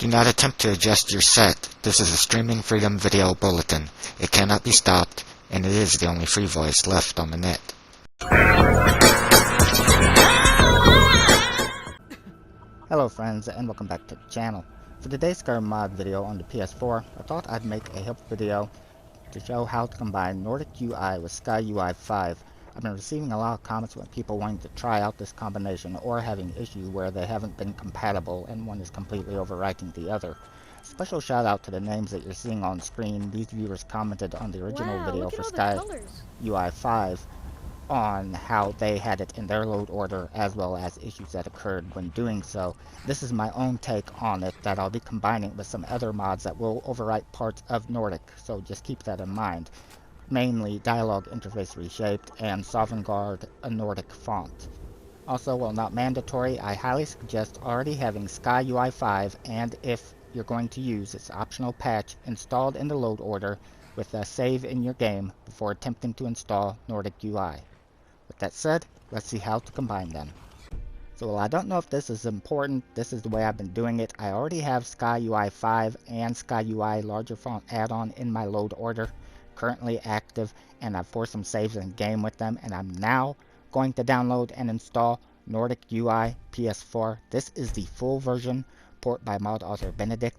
Do not attempt to adjust your set. This is a streaming freedom video bulletin. It cannot be stopped, and it is the only free voice left on the net. Hello friends, and welcome back to the channel. For today's Skyrim mod video on the PS4, I thought I'd make a help video to show how to combine Nordic UI with SKYUI 5. I've been receiving a lot of comments from people wanting to try out this combination or having issues where they haven't been compatible and one is completely overwriting the other. Special shout out to the names that you're seeing on screen. These viewers commented on the original video for SKYUI 5 on how they had it in their load order as well as issues that occurred when doing so. This is my own take on it that I'll be combining with some other mods that will overwrite parts of Nordic, so just keep that in mind. Mainly dialogue interface reshaped and Sovereign Guard a Nordic font. Also, while not mandatory, I highly suggest already having SKYUI 5 and if you're going to use its optional patch installed in the load order with a save in your game before attempting to install Nordic UI. With that said, let's see how to combine them. So while I don't know if this is important, this is the way I've been doing it. I already have SKYUI 5 and SKYUI larger font add-on in my load order, currently active, and I've forced some saves in game with them, and I'm now going to download and install Nordic UI PS4. This is the full version, port by mod author Bendakk.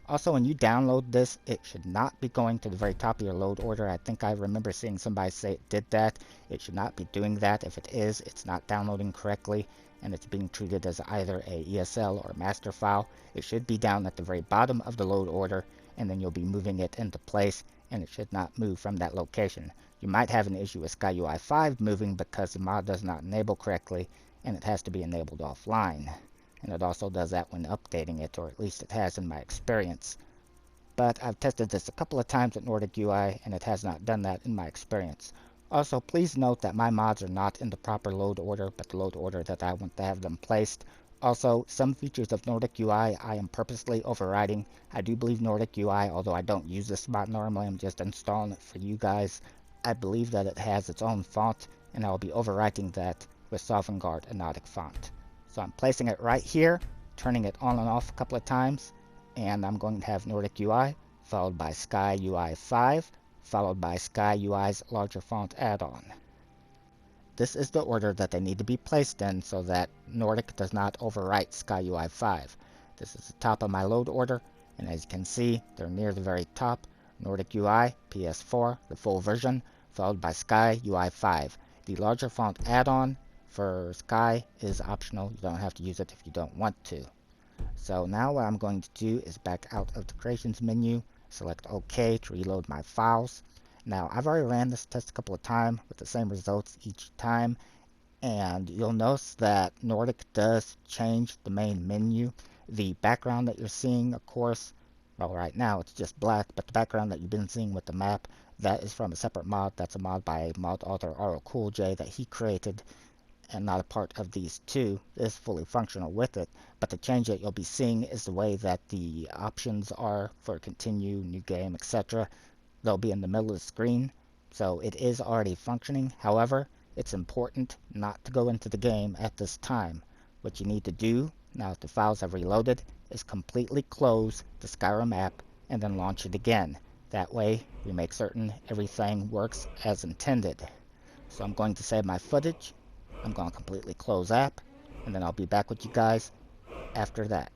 Also, when you download this, it should not be going to the very top of your load order. I think I remember seeing somebody say it did that. It should not be doing that. If it is, it's not downloading correctly, and it's being treated as either a ESL or master file. It should be down at the very bottom of the load order, and then you'll be moving it into place, and it should not move from that location. You might have an issue with SKYUI 5 moving because the mod does not enable correctly, and it has to be enabled offline. And it also does that when updating it, or at least it has in my experience. But I've tested this a couple of times at Nordic UI, and it has not done that in my experience. Also, please note that my mods are not in the proper load order, but the load order that I want to have them placed. Also, some features of Nordic UI I am purposely overriding. I do believe Nordic UI, although I don't use this mod normally, I'm just installing it for you guys. I believe that it has its own font, and I'll be overwriting that with Sovereign Guard a Nordic font. So I'm placing it right here, turning it on and off a couple of times, and I'm going to have Nordic UI, followed by SKYUI 5, followed by SKYUI's larger font add-on. This is the order that they need to be placed in so that Nordic does not overwrite SKYUI 5. This is the top of my load order, and as you can see, they're near the very top. Nordic UI, PS4, the full version, followed by SKYUI 5. The larger font add-on for Sky is optional. You don't have to use it if you don't want to. So now what I'm going to do is back out of the creations menu, select OK to reload my files. Now I've already ran this test a couple of times with the same results each time, and you'll notice that Nordic does change the main menu. The background that you're seeing, of course, well right now it's just black, but the background that you've been seeing with the map, that is from a separate mod. That's a mod by mod author RLCoolJ that he created, and not a part of these two. Is fully functional with it, but the change that you'll be seeing is the way that the options are for continue, new game, etc. They'll be in the middle of the screen, so it is already functioning. However, it's important not to go into the game at this time. What you need to do, now that the files have reloaded, is completely close the Skyrim app and then launch it again. That way, we make certain everything works as intended. So I'm going to save my footage. I'm going to completely close app, and then I'll be back with you guys after that.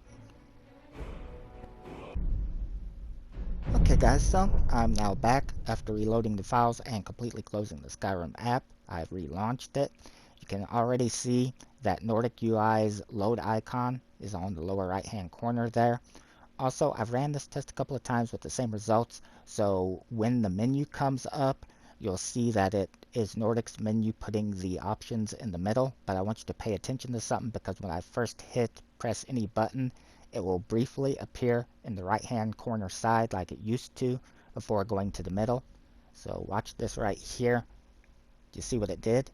Okay guys, so I'm now back after reloading the files and completely closing the Skyrim app. I've relaunched it. You can already see that Nordic UI's load icon is on the lower right hand corner there. Also, I've ran this test a couple of times with the same results, so when the menu comes up, you'll see that it is Nordic's menu putting the options in the middle, but I want you to pay attention to something because when I first press any button, it will briefly appear in the right hand corner side like it used to before going to the middle. So watch this right here. Do you see what it did?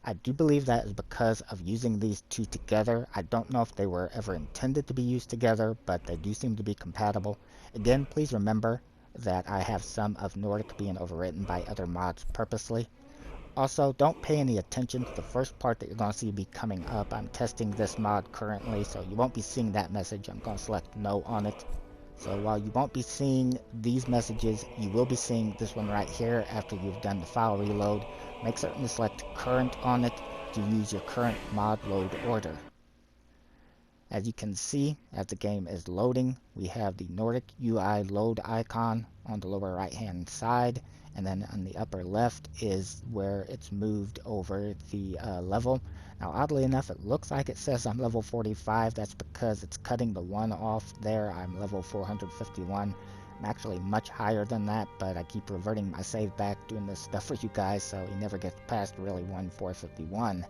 I do believe that is because of using these two together. I don't know if they were ever intended to be used together, but they do seem to be compatible. Again, please remember that I have some of Nordic being overwritten by other mods purposely. Also, don't pay any attention to the first part that you're going to see be coming up. I'm testing this mod currently, so you won't be seeing that message. I'm going to select no on it. So while you won't be seeing these messages, you will be seeing this one right here after you've done the file reload. Make certain to select current on it to use your current mod load order. As you can see, as the game is loading, we have the Nordic UI load icon on the lower right hand side, and then on the upper left is where it's moved over the level. Now oddly enough, it looks like it says I'm level 45. That's because it's cutting the 1 off there. I'm level 451. I'm actually much higher than that, but I keep reverting my save back doing this stuff for you guys, so he never gets past really 451.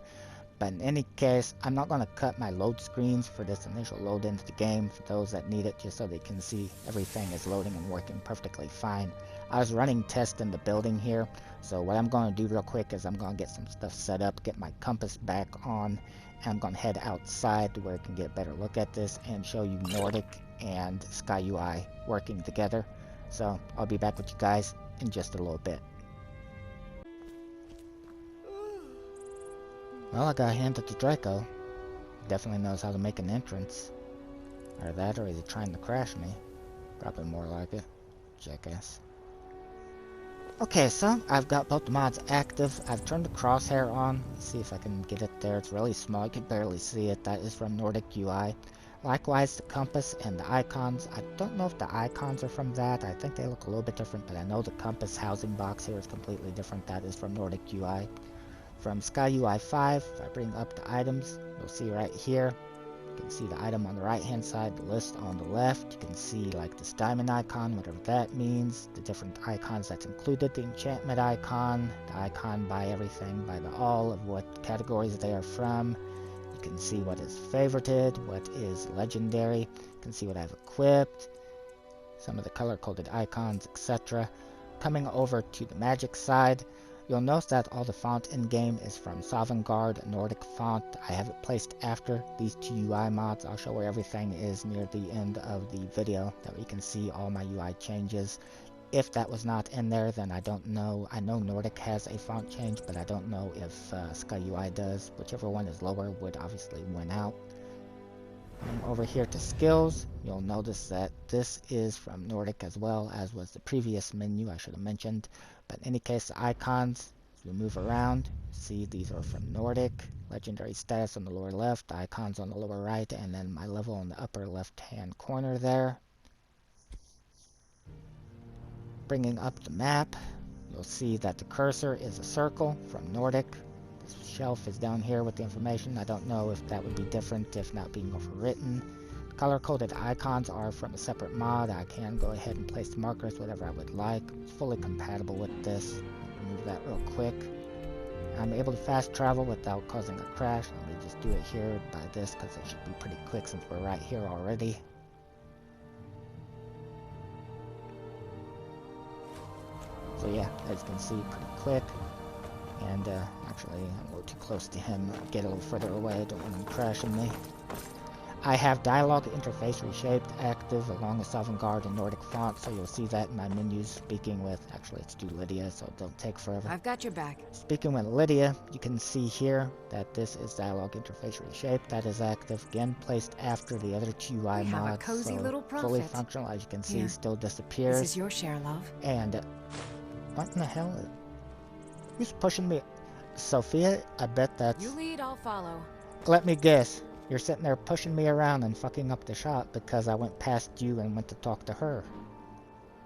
But in any case, I'm not going to cut my load screens for this initial load into the game for those that need it, just so they can see everything is loading and working perfectly fine. I was running tests in the building here, so what I'm going to do real quick is I'm going to get some stuff set up, get my compass back on, and I'm going to head outside to where I can get a better look at this and show you Nordic and SKYUI working together. So I'll be back with you guys in just a little bit. Well, I got a hand at the Draco. He definitely knows how to make an entrance. Or that, or is he trying to crash me? Probably more like it. Jackass. Okay, so I've got both the mods active. I've turned the crosshair on. Let's see if I can get it there. It's really small. You can barely see it. That is from Nordic UI. Likewise, the compass and the icons. I don't know if the icons are from that. I think they look a little bit different, but I know the compass housing box here is completely different. That is from Nordic UI. From SKYUI 5, if I bring up the items, you'll see right here, you can see the item on the right hand side, the list on the left. You can see like this diamond icon, whatever that means, the different icons that's included, the enchantment icon, the icon by everything, by the all of what categories they are from. You can see what is favorited, what is legendary. You can see what I've equipped, some of the color-coded icons, etc. Coming over to the magic side, you'll notice that all the font in-game is from Sovngarde Nordic font. I have it placed after these two UI mods. I'll show where everything is near the end of the video, that we can see all my UI changes. If that was not in there, then I don't know. I know Nordic has a font change, but I don't know if SKYUI does. Whichever one is lower would obviously win out. Over here to skills, you'll notice that this is from Nordic as well, as was the previous menu I should have mentioned. But in any case, the icons, as we move around, see these are from Nordic. Legendary status on the lower left, icons on the lower right, and then my level in the upper left hand corner there. Bringing up the map, you'll see that the cursor is a circle from Nordic. This shelf is down here with the information. I don't know if that would be different if not being overwritten. Color-coded icons are from a separate mod. I can go ahead and place the markers, whatever I would like. It's fully compatible with this. Remove that real quick. I'm able to fast travel without causing a crash. Let me just do it here by this, because it should be pretty quick since we're right here already. So yeah, as you can see, pretty quick. And actually, I'm a little too close to him. I'll get a little further away. I don't want him crashing me. I have dialogue interface reshaped active along with Sovngarde and Nordic font, so you'll see that in my menus. Speaking with, actually let's do Lydia, so it don't take forever. I've got your back. Speaking with Lydia, you can see here that this is dialogue interface reshaped. That is active, again placed after the other two UI mods. Have a cozy so little prophet. fully functional, as you can see, Here. still disappears. This is your share, love. And what in the hell? Who's pushing me? Sophia? I bet that's... You lead, I'll follow. Let me guess. You're sitting there pushing me around and fucking up the shot because I went past you and went to talk to her.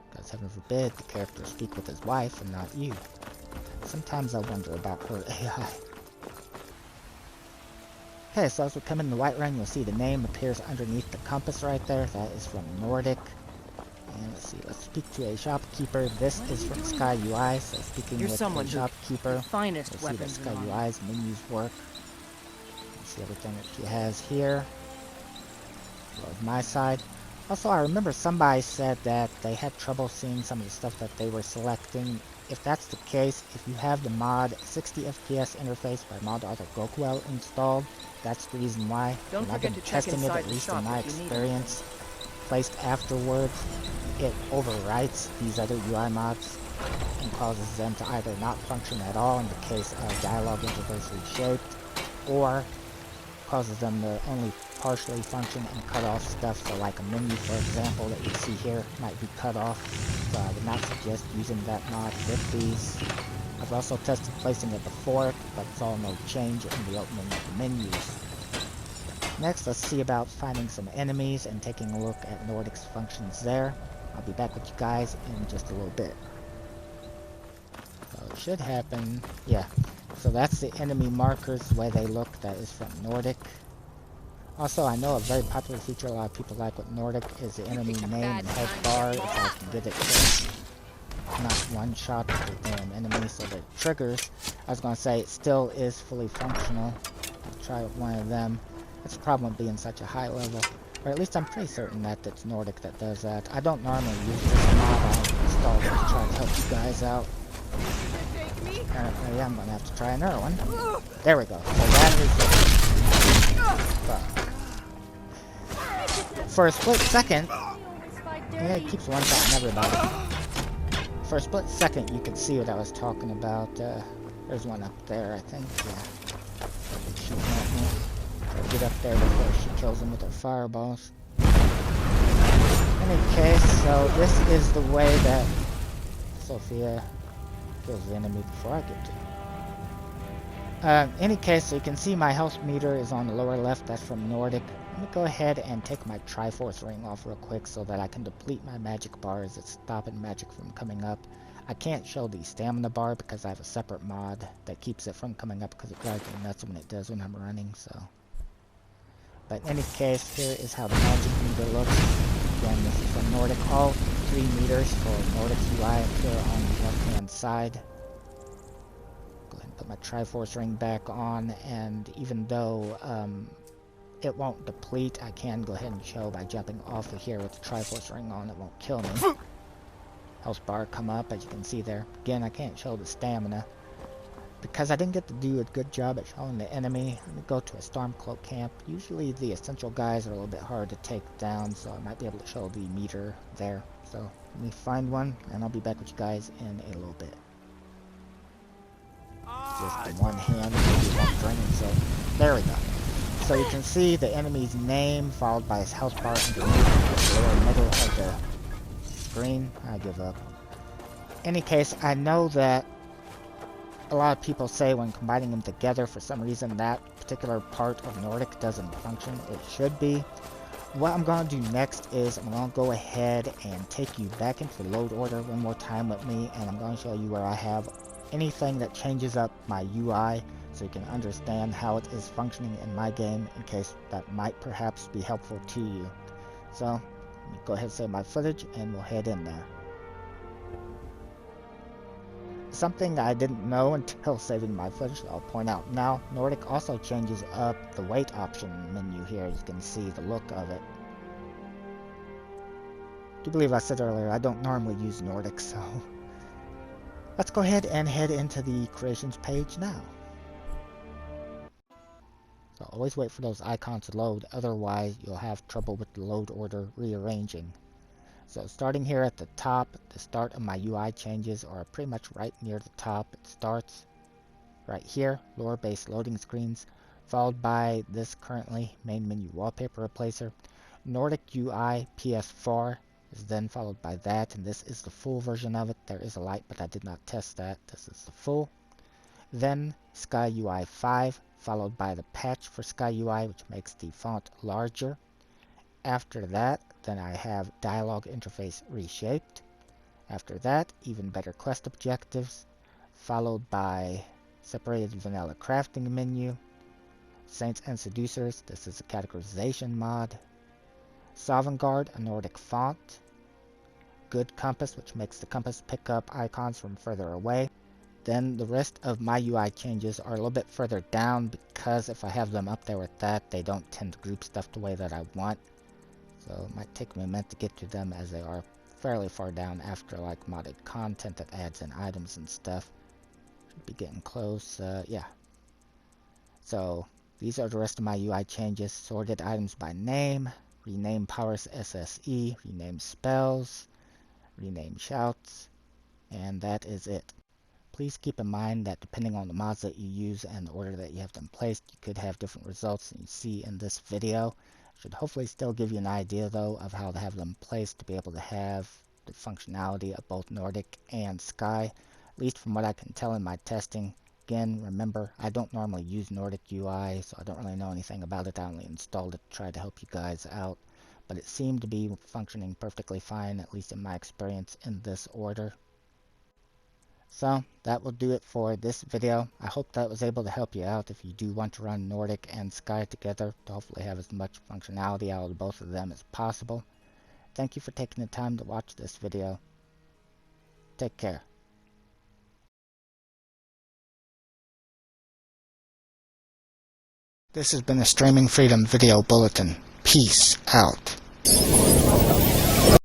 Because heaven forbid the character speak with his wife and not you. Sometimes I wonder about her AI. Okay, so as we come in the white run, you'll see the name appears underneath the compass right there. That is from Nordic. And let's see, let's speak to a shopkeeper. This is from SKYUI, so speaking with a shopkeeper, finest you'll see that SKYUI's menus work. See everything that she has here. Load my side. Also, I remember somebody said that they had trouble seeing some of the stuff that they were selecting. If that's the case, if you have the mod 60 FPS interface by mod author Gokwell installed, that's the reason why. Don't I've been testing it, at least in my experience. Placed afterwards, it overwrites these other UI mods and causes them to either not function at all in the case of dialogue interface reshaped, or causes them to only partially function and cut off stuff. So like a menu, for example, that you see here might be cut off. So I would not suggest using that mod with these. I've also tested placing it before it, but saw no change in the opening of the menus. Next, let's see about finding some enemies and taking a look at Nordic's functions there. I'll be back with you guys in just a little bit. So it should happen, yeah. So that's the enemy markers, the way they look. That is from Nordic. Also, I know a very popular feature a lot of people like with Nordic is the enemy name and health bar. If I can get it to not one shot with the damn enemy, so that it triggers. I was going to say it still is fully functional. I'll try with one of them. That's the problem with being such a high level. Or at least I'm pretty certain that it's Nordic that does that. I don't normally use this mod. I installed it to try to help you guys out. Apparently I'm going to have to try another one. There we go. So that is for a split second, yeah, it keeps one-shotting everybody. For a split second you can see what I was talking about. There's one up there, I think. Yeah. Shooting at me. Try to get up there before she kills him with her fireballs. In any case, so this is the way that Sophia kills the enemy before I get to. Any case, so you can see my health meter is on the lower left. That's from Nordic. Let me go ahead and take my Triforce ring off real quick so that I can deplete my magic bars. It's stopping magic from coming up. I can't show the stamina bar because I have a separate mod that keeps it from coming up because it drives me nuts when it does when I'm running. So, but in any case, here is how the magic meter looks. Again, this is from Nordic. All 3 meters for Nordic UI appear on the left-hand side. Go ahead and put my Triforce ring back on, and even though it won't deplete, I can go ahead and show by jumping off of here with the Triforce ring on. It won't kill me. Health bar come up, as you can see there. Again, I can't show the stamina because I didn't get to do a good job at showing the enemy. Let me go to a Stormcloak camp. Usually the essential guys are a little bit hard to take down, so I might be able to show the meter there. So let me find one, and I'll be back with you guys in a little bit. Just in one hand, maybe one draining, so there we go. So you can see the enemy's name followed by his health bar underneath the lower middle of the screen. I give up. In any case, I know that a lot of people say when combining them together, for some reason that particular part of Nordic doesn't function. It should be. What I'm going to do next is I'm going to go ahead and take you back into the load order one more time with me, and I'm going to show you where I have anything that changes up my UI so you can understand how it is functioning in my game, in case that might perhaps be helpful to you. So let me go ahead and save my footage and we'll head in there. Something I didn't know until saving my footage, I'll point out now, Nordic also changes up the weight option menu here. You can see the look of it. I do believe I said earlier I don't normally use Nordic, so let's go ahead and head into the creations page now. So always wait for those icons to load, otherwise you'll have trouble with the load order rearranging. So starting here at the top, the start of my UI changes are pretty much right near the top. It starts right here, lore-based loading screens, followed by this currently main menu wallpaper replacer. Nordic UI PS4 is then followed by that, and this is the full version of it. There is a light, but I did not test that. This is the full. Then SKYUI 5, followed by the patch for SKYUI, which makes the font larger. After that, then I have dialog interface reshaped. After that, even better quest objectives, followed by separated vanilla crafting menu, Saints and Seducers, this is a categorization mod, Sovngarde, a Nordic font, Good Compass, which makes the compass pick up icons from further away. Then the rest of my UI changes are a little bit further down because if I have them up there with that, they don't tend to group stuff the way that I want. So it might take me a minute to get to them as they are fairly far down after like modded content that adds in items and stuff. Should be getting close, yeah. So these are the rest of my UI changes. Sorted items by name, rename powers SSE, rename spells, rename shouts, and that is it. Please keep in mind that depending on the mods that you use and the order that you have them placed, you could have different results than you see in this video. Should hopefully still give you an idea though of how to have them placed to be able to have the functionality of both Nordic and Sky, at least from what I can tell in my testing. Again, remember, I don't normally use Nordic UI, so I don't really know anything about it. I only installed it to try to help you guys out, but it seemed to be functioning perfectly fine, at least in my experience, in this order. So that will do it for this video. I hope that was able to help you out if you do want to run Nordic and Sky together to hopefully have as much functionality out of both of them as possible. Thank you for taking the time to watch this video. Take care. This has been a Streaming Freedom Video Bulletin. Peace out.